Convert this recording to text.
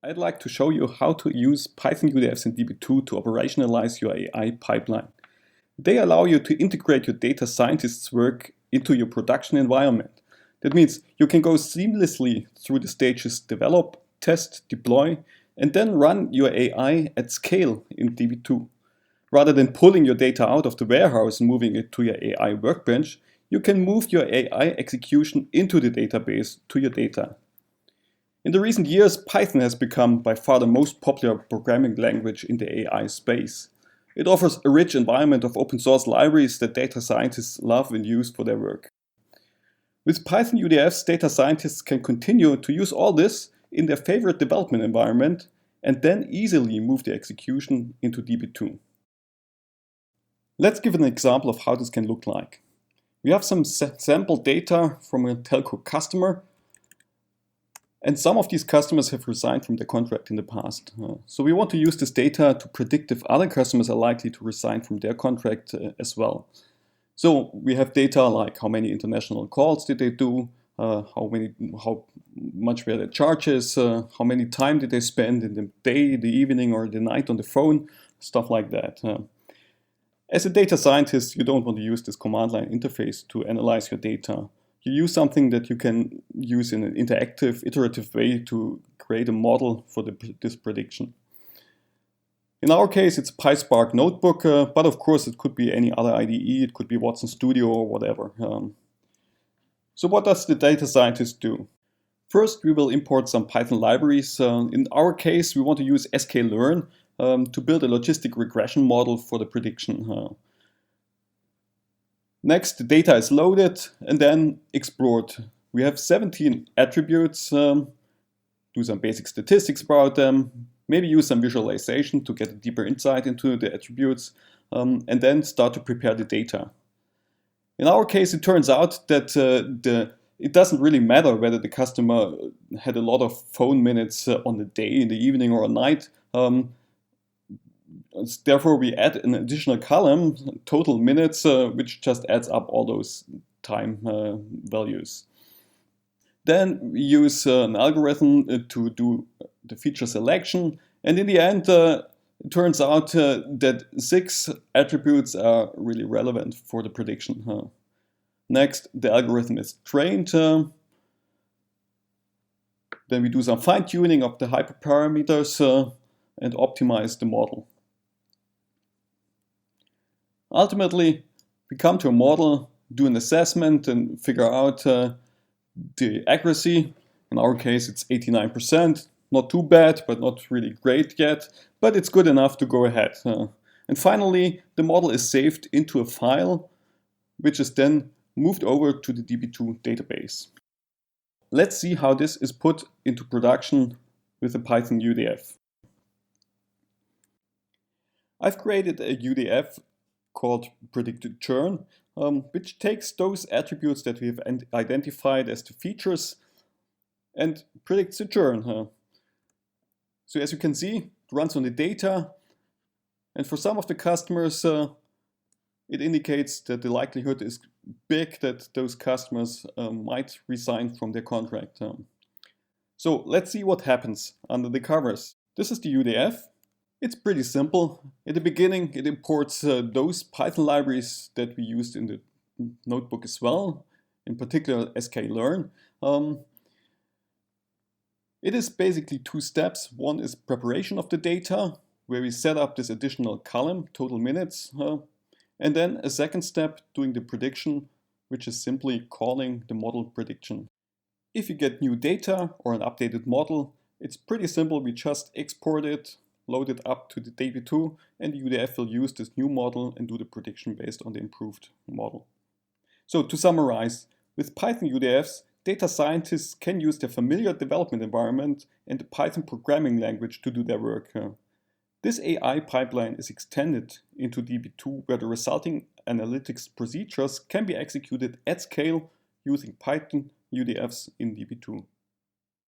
I'd like to show you how to use Python UDFs in Db2 to operationalize your AI pipeline. They allow you to integrate your data scientist's work into your production environment. That means you can go seamlessly through the stages develop, test, deploy, and then run your AI at scale in Db2. Rather than pulling your data out of the warehouse and moving it to your AI workbench, you can move your AI execution into the database to your data. In the recent years, Python has become by far the most popular programming language in the AI space. It offers a rich environment of open source libraries that data scientists love and use for their work. With Python UDFs, data scientists can continue to use all this in their favorite development environment and then easily move the execution into Db2. Let's give an example of how this can look like. We have some sample data from a telco customer, and some of these customers have resigned from their contract in the past. So we want to use this data to predict if other customers are likely to resign from their contract as well. So we have data like how many international calls did they do, how much were their charges, how many time did they spend in the day, the evening, or the night on the phone, stuff like that. As a data scientist, you don't want to use this command line interface to analyze your data. You use something that you can use in an interactive, iterative way to create a model for this prediction. In our case, it's a PySpark notebook, but of course it could be any other IDE, it could be Watson Studio or whatever. So what does the data scientist do? First, we will import some Python libraries. In our case, we want to use sklearn to build a logistic regression model for the prediction. Next, the data is loaded and then explored. We have 17 attributes, do some basic statistics about them, maybe use some visualization to get a deeper insight into the attributes, and then start to prepare the data. In our case, it turns out that it doesn't really matter whether the customer had a lot of phone minutes on the day, in the evening, or at night. Therefore, we add an additional column, total minutes, which just adds up all those time values. Then we use an algorithm to do the feature selection. And in the end, it turns out that 6 attributes are really relevant for the prediction. Next, the algorithm is trained. Then we do some fine-tuning of the hyperparameters and optimize the model. Ultimately, we come to a model, do an assessment, and figure out the accuracy. In our case, it's 89%. Not too bad, but not really great yet. But it's good enough to go ahead. And finally, the model is saved into a file, which is then moved over to the Db2 database. Let's see how this is put into production with the Python UDF. I've created a UDF called predicted churn, which takes those attributes that we have identified as the features and predicts the churn. So as you can see, it runs on the data, and for some of the customers, it indicates that the likelihood is big that those customers might resign from their contract. So let's see what happens under the covers. This is the UDF. It's pretty simple. At the beginning, it imports those Python libraries that we used in the notebook as well, in particular sklearn. It is basically 2 steps. One is preparation of the data, where we set up this additional column, total minutes, and then a second step, doing the prediction, which is simply calling the model prediction. If you get new data or an updated model, it's pretty simple. We just export it, load it up to the Db2, and the UDF will use this new model and do the prediction based on the improved model. So to summarize, with Python UDFs, data scientists can use their familiar development environment and the Python programming language to do their work. This AI pipeline is extended into Db2, where the resulting analytics procedures can be executed at scale using Python UDFs in Db2.